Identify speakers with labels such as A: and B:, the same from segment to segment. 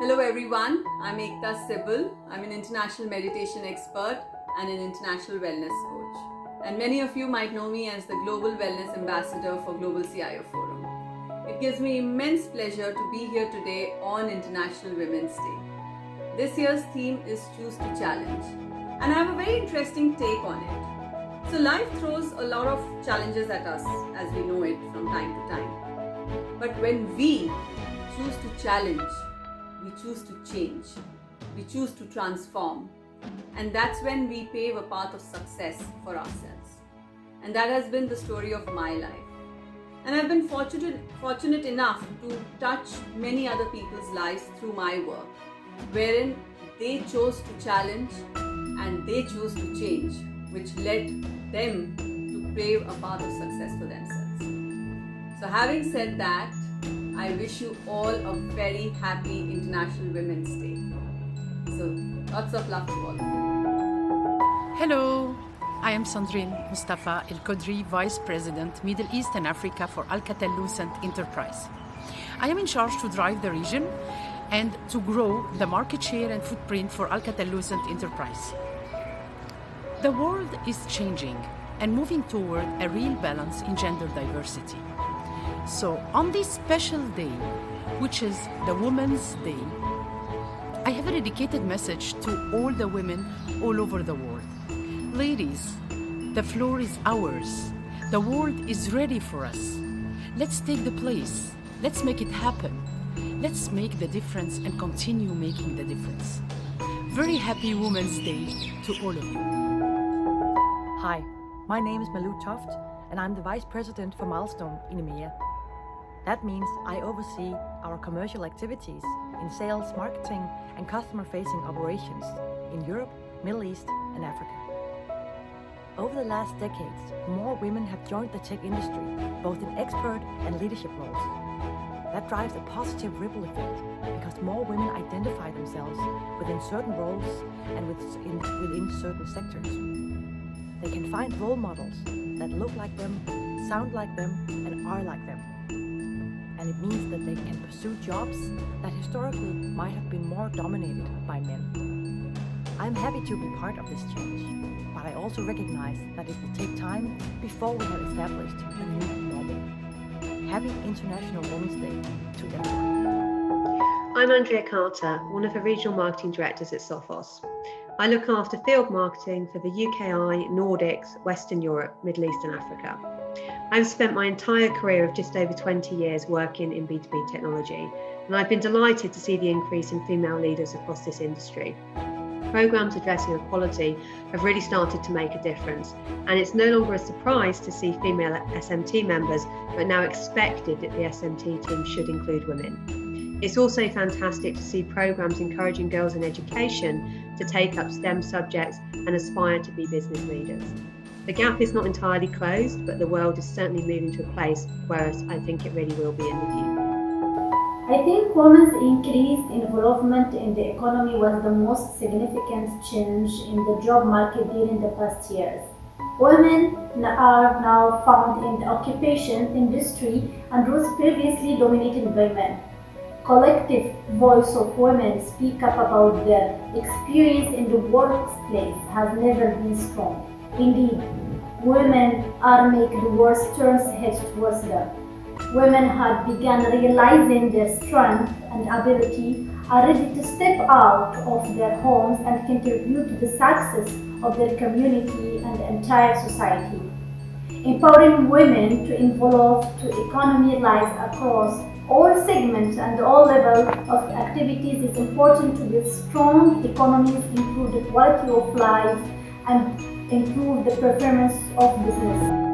A: Hello everyone, I'm Ekta Sibal. I'm an international meditation expert and an international wellness coach. And many of you might know me as the Global Wellness Ambassador for Global CIO Forum. It gives me immense pleasure to be here today on International Women's Day. This year's theme is Choose to Challenge, and I have a very interesting take on it. So life throws a lot of challenges at us as we know it from time to time. But when we choose to challenge, we choose to change, we choose to transform, and that's when we pave a path of success for ourselves. And that has been the story of my life. And I've been fortunate enough to touch many other people's lives through my work, wherein they chose to challenge and they chose to change, which led them to pave a path of success for themselves. So having said that, I wish you all a very happy International Women's Day. So lots of love to all of you.
B: Hello, I am Sandrine Mustafa El Kodri, Vice President, Middle East and Africa for Alcatel-Lucent Enterprise. I am in charge to drive the region and to grow the market share and footprint for Alcatel-Lucent Enterprise. The world is changing and moving toward a real balance in gender diversity. So on this special day, which is the Women's Day, I have a dedicated message to all the women all over the world. Ladies, the floor is ours. The world is ready for us. Let's take the place. Let's make it happen. Let's make the difference and continue making the difference. Very happy Women's Day to all of you.
C: Hi, my name is Malou Toft, and I'm the Vice President for Milestone in EMEA. That means I oversee our commercial activities in sales, marketing, and customer-facing operations in Europe, Middle East, and Africa. Over the last decades, more women have joined the tech industry, both in expert and leadership roles. That drives a positive ripple effect because more women identify themselves within certain roles and within certain sectors. They can find role models that look like them, sound like them, and are like them. And it means that they can pursue jobs that historically might have been more dominated by men. I'm happy to be part of this change, but I also recognize that it will take time before we have established a new normal. Happy International Women's Day to everyone.
D: I'm Andrea Carter, one of the regional marketing directors at Sophos. I look after field marketing for the UKI, Nordics, Western Europe, Middle East and Africa. I've spent my entire career of just over 20 years working in B2B technology, and I've been delighted to see the increase in female leaders across this industry. Programs addressing equality have really started to make a difference, and it's no longer a surprise to see female SMT members, but now expected that the SMT team should include women. It's also fantastic to see programs encouraging girls in education to take up STEM subjects and aspire to be business leaders. The gap is not entirely closed, but the world is certainly moving to a place where I think it really will be in the future.
E: I think women's increased involvement in the economy was the most significant change in the job market during the past years. Women are now found in the occupation industry and roles previously dominated by men. Collective voice of women speak up about their experience in the workplace has never been strong. Indeed, women are making the world turns heads towards them. Women have begun realizing their strength and ability, are ready to step out of their homes and contribute to the success of their community and the entire society. Empowering women to involve to economy lies across all segments and all levels of activities is important to build strong economies, improve the quality of life, and improve the performance of business.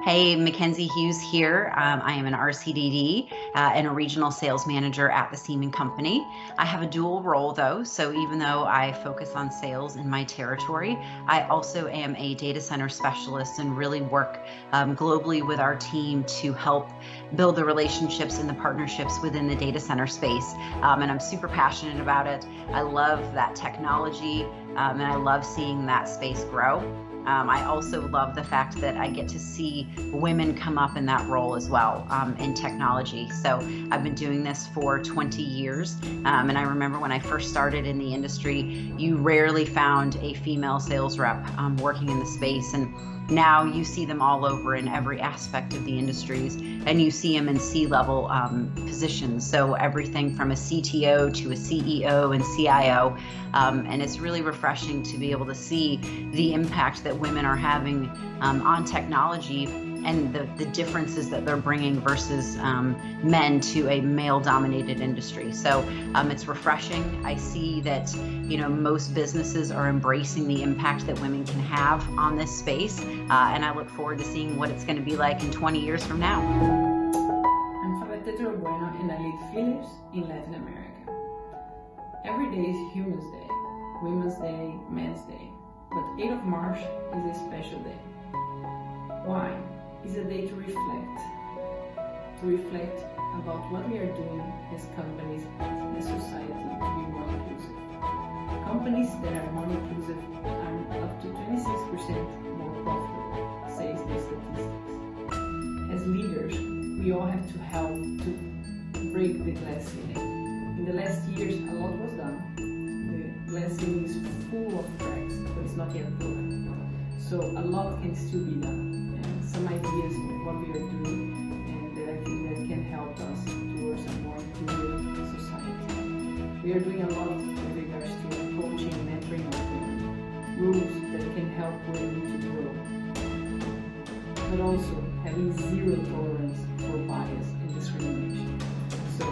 F: Hey, Mackenzie Hughes here. I am an RCDD and a regional sales manager at the Siemens Company. I have a dual role though, so even though I focus on sales in my territory, I also am a data center specialist and really work globally with our team to help build the relationships and the partnerships within the data center space. And I'm super passionate about it. I love that technology and I love seeing that space grow. I also love the fact that I get to see women come up in that role as well in technology. So I've been doing this for 20 years. And I remember when I first started in the industry, you rarely found a female sales rep working in the space. And now you see them all over in every aspect of the industries, and you see them in C-level positions. So everything from a CTO to a CEO and CIO. And it's really refreshing to be able to see the impact that women are having on technology and the differences that they're bringing versus men to a male-dominated industry. So it's refreshing. I see that most businesses are embracing the impact that women can have on this space, and I look forward to seeing what it's going to be like in 20 years from now.
G: I'm Fabetetro Bueno, and I lead Philips in Latin America. Every day is Humans Day, Women's Day, Men's Day, but 8th of March is a special day. Why? It's a day to reflect about what we are doing as companies and as society to be more inclusive. Companies that are more inclusive are up to 26% more profitable, says the statistics. As leaders, we all have to help to break the glass ceiling. In the last years, a lot was done. The glass ceiling is full of cracks, but it's not yet broken. So a lot can still be done. Some ideas of what we are doing, and that I think that can help us towards a more inclusive society. We are doing a lot with regards to coaching and mentoring of women, rules that can help women to grow, but also having zero tolerance for bias and discrimination. So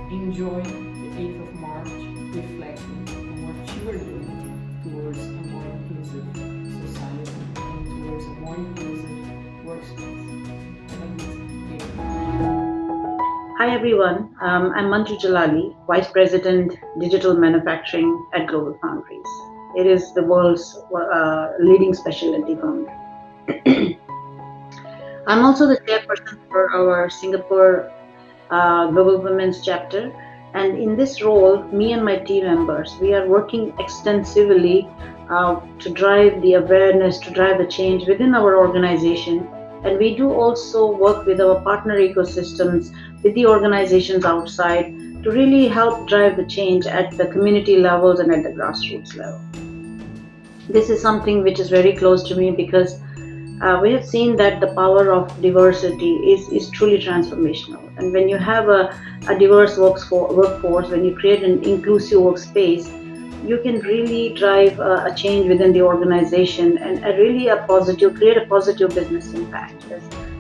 G: enjoy the 8th of March, reflecting on what you are doing towards a more inclusive society and towards a more inclusive workspace.
H: Hi everyone, I'm Manju Jalali, Vice President Digital Manufacturing at Global Foundries. It is the world's leading specialty foundry. I'm also the chairperson for our Singapore Global Women's chapter, and in this role, me and my team members, we are working extensively to drive the awareness, to drive the change within our organization. And we do also work with our partner ecosystems, with the organizations outside, to really help drive the change at the community levels and at the grassroots level. This is something which is very close to me because we have seen that the power of diversity is truly transformational. And when you have a diverse workforce, when you create an inclusive workspace, you can really drive a change within the organization and create a positive business impact.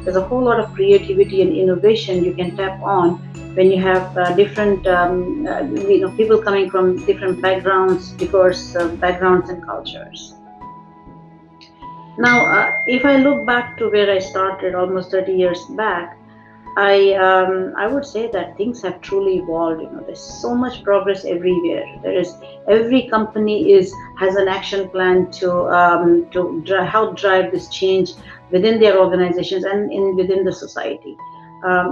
H: There's a whole lot of creativity and innovation you can tap on when you have different people coming from different backgrounds, diverse backgrounds and cultures. Now, if I look back to where I started almost 30 years back, I would say that things have truly evolved. There's so much progress everywhere. Every company has an action plan to help drive this change within their organizations and within the society.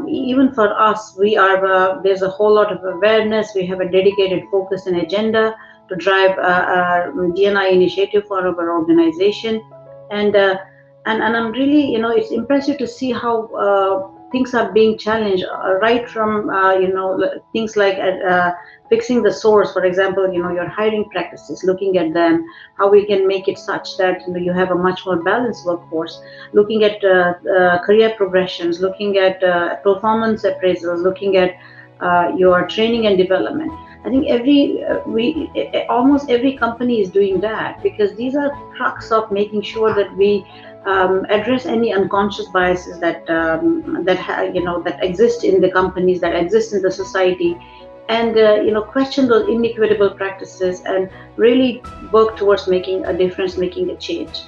H: Even for us, there's a whole lot of awareness. We have a dedicated focus and agenda to drive a D&I initiative for our organization, and I'm really, it's impressive to see how things are being challenged, right from things like fixing the source. For example, your hiring practices, looking at them, how we can make it such that you have a much more balanced workforce, looking at career progressions, looking at performance appraisals, looking at your training and development. I think almost every company is doing that, because these are crux of making sure that we address any unconscious biases that exist in the companies, that exist in the society, and question those inequitable practices and really work towards making a difference, making a change.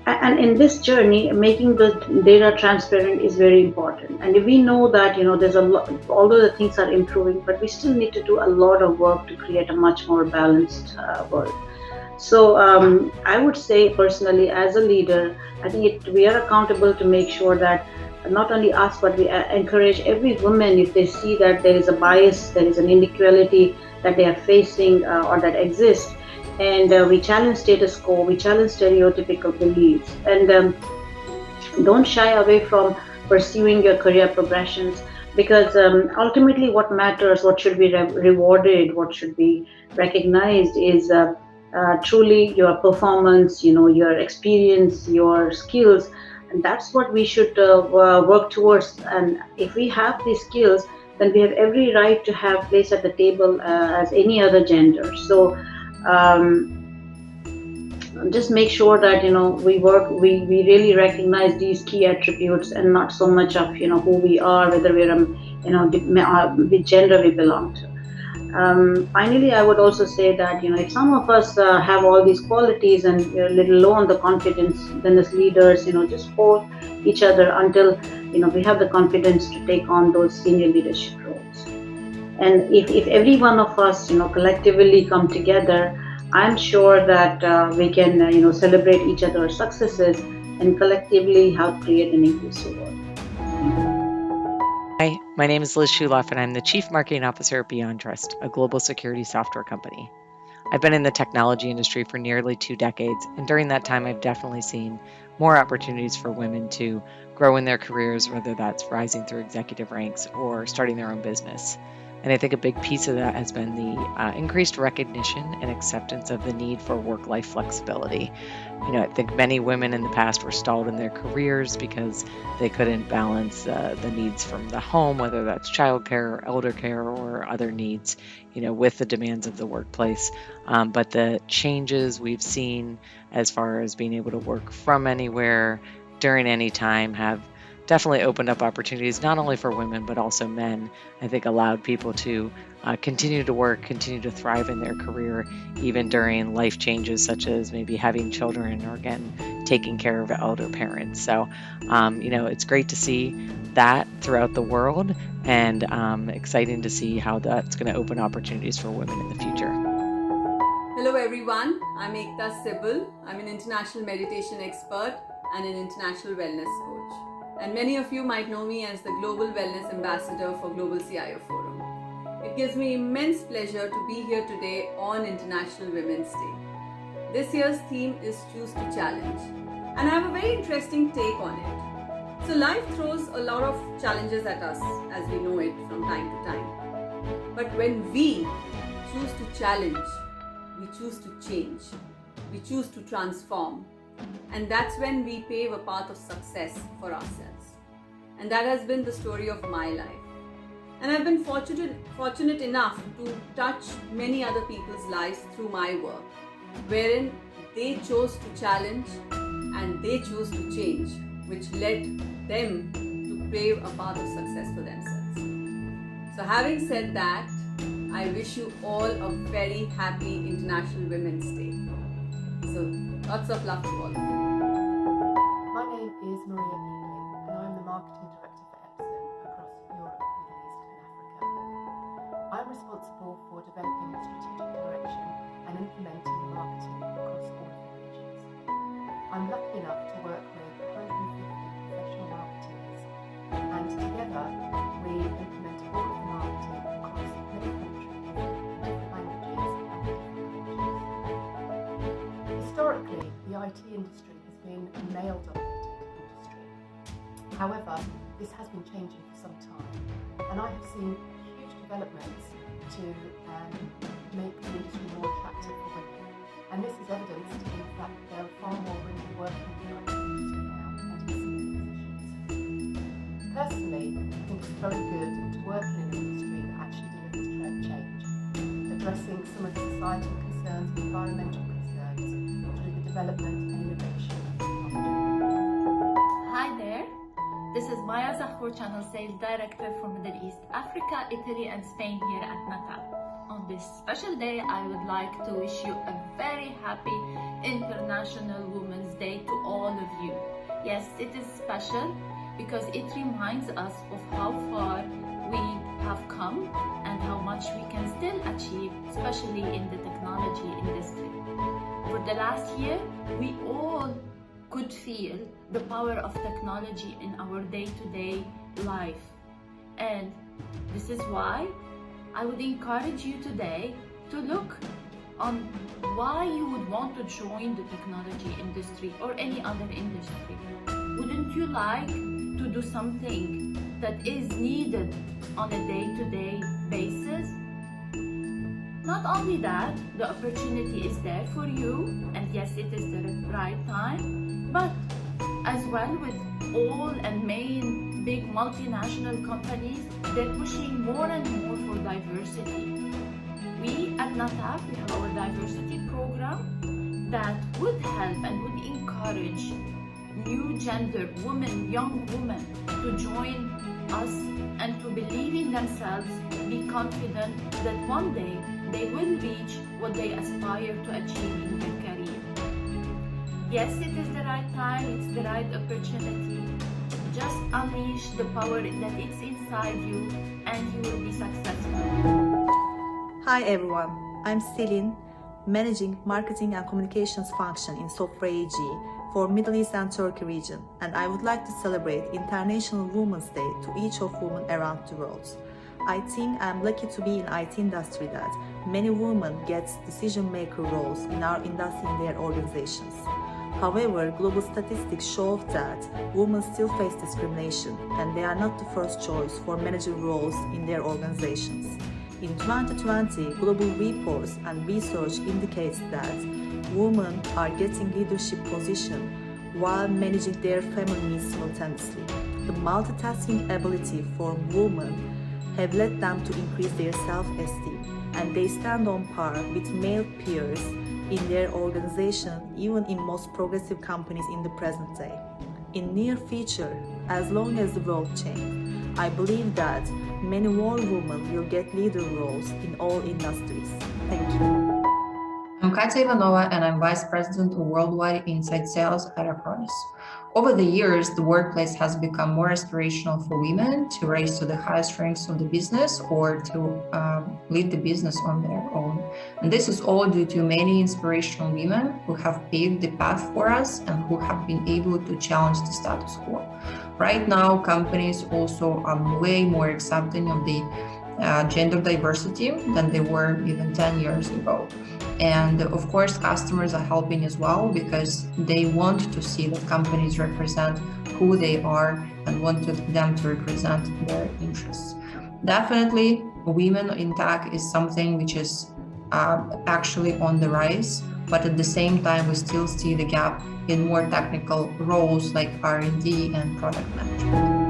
H: And in this journey, making the data transparent is very important. And we know that there's a lot, although the things are improving, but we still need to do a lot of work to create a much more balanced world. So I would say personally, as a leader, I think we are accountable to make sure that not only us, but we encourage every woman, if they see that there is a bias, there is an inequality that they are facing or that exists, and we challenge status quo, we challenge stereotypical beliefs, and don't shy away from pursuing your career progressions, because ultimately what matters, what should be rewarded, what should be recognized is truly your performance, your experience, your skills, and that's what we should work towards. And if we have these skills, then we have every right to have place at the table as any other gender. So just make sure that we really recognize these key attributes, and not so much of who we are, whether we're which gender we belong to. Finally, I would also say that if some of us have all these qualities and we're a little low on the confidence, then as leaders, just hold each other until we have the confidence to take on those senior leadership roles. And if every one of us collectively come together, I'm sure that we can celebrate each other's successes and collectively help create an inclusive world.
I: Hi, my name is Liz Shuloff, and I'm the Chief Marketing Officer at Beyond Trust, a global security software company. I've been in the technology industry for nearly 2 decades, and during that time, I've definitely seen more opportunities for women to grow in their careers, whether that's rising through executive ranks or starting their own business. And I think a big piece of that has been the increased recognition and acceptance of the need for work-life flexibility. I think many women in the past were stalled in their careers because they couldn't balance the needs from the home, whether that's childcare or elder care or other needs, with the demands of the workplace. But the changes we've seen as far as being able to work from anywhere during any time have definitely opened up opportunities not only for women but also men. I think allowed people to continue to work, continue to thrive in their career, even during life changes such as maybe having children or again taking care of elder parents. So it's great to see that throughout the world, and exciting to see how that's going to open opportunities for women in the future.
A: Hello everyone, I'm Ekta Sibal. I'm an international meditation expert and an international wellness coach. And many of you might know me as the Global Wellness Ambassador for Global CIO Forum. It gives me immense pleasure to be here today on International Women's Day. This year's theme is Choose to Challenge, and I have a very interesting take on it. So life throws a lot of challenges at us as we know it from time to time. But when we choose to challenge, we choose to change, we choose to transform, and that's when we pave a path of success for ourselves. And that has been the story of my life. And I've been fortunate enough to touch many other people's lives through my work, wherein they chose to challenge and they chose to change, which led them to pave a path of success for themselves. So having said that, I wish you all a very happy International Women's Day. So lots of love to all of you.
J: My name is Maria Ealing, and I'm the Marketing Director for Epson across Europe, Middle East and Africa. I'm responsible for developing the strategic direction and implementing marketing across all of the regions. I'm lucky enough to work with 150 professional marketeers, and together we implement all of the marketing across many countries in different languages and different cultures. Historically, the IT industry has been a male-dominated industry. However, this has been changing for some time, and I have seen huge developments to make the industry more attractive for women. And this is evidenced in the fact that there are far more women working in the IT industry now and in senior positions. Personally, I think it's very good to work in an industry that actually delivers change, addressing some of the societal concerns and environmental concerns through the development and innovation of technology.
K: Hi there, this is Maya Zahour, Channel Sales Director for Middle East, Africa, Italy and Spain here at Meta. On this special day, I would like to wish you a very happy International Women's Day to all of you. Yes, it is special because it reminds us of how far we have come and how much we can still achieve, especially in the technology industry. For the last year, we all could feel the power of technology in our day-to-day life. And this is why I would encourage you today to look on why you would want to join the technology industry or any other industry. Wouldn't you like to do something that is needed on a day-to-day basis? Not only that, the opportunity is there for you, and yes, it is the right time, but as well with all and main big multinational companies, they're pushing more and more for diversity. We at NATAP, we have our diversity program that would help and would encourage new gender women, young women to join us and to believe in themselves, be confident that one day they will reach what they aspire to achieve in their career. Yes, it is the right time, it's the right opportunity. Just unleash the power that is inside you and you will be successful.
L: Hi everyone, I'm Selin, Managing Marketing and Communications Function in Sofra AG for Middle East and Turkey region, and I would like to celebrate International Women's Day to each of women around the world. I think I'm lucky to be in IT industry that many women get decision-maker roles in our industry in their organizations. However, global statistics show that women still face discrimination and they are not the first choice for managerial roles in their organizations. In 2020, global reports and research indicates that women are getting leadership positions while managing their family needs simultaneously. The multitasking ability for women have led them to increase their self-esteem, and they stand on par with male peers in their organization, even in most progressive companies in the present day. In near future, as long as the world changes, I believe that many more women will get leader roles in all industries. Thank you.
M: I'm Katya Ivanova, and I'm Vice President of Worldwide Inside Sales at Acronis. Over the years, the workplace has become more aspirational for women to rise to the highest ranks of the business or to lead the business on their own. And this is all due to many inspirational women who have paved the path for us and who have been able to challenge the status quo. Right now, companies also are way more accepting of the gender diversity than they were even 10 years ago. And of course, customers are helping as well because they want to see that companies represent who they are and want them to represent their interests. Definitely, women in tech is something which is actually on the rise, but at the same time, we still see the gap in more technical roles like R&D and product management.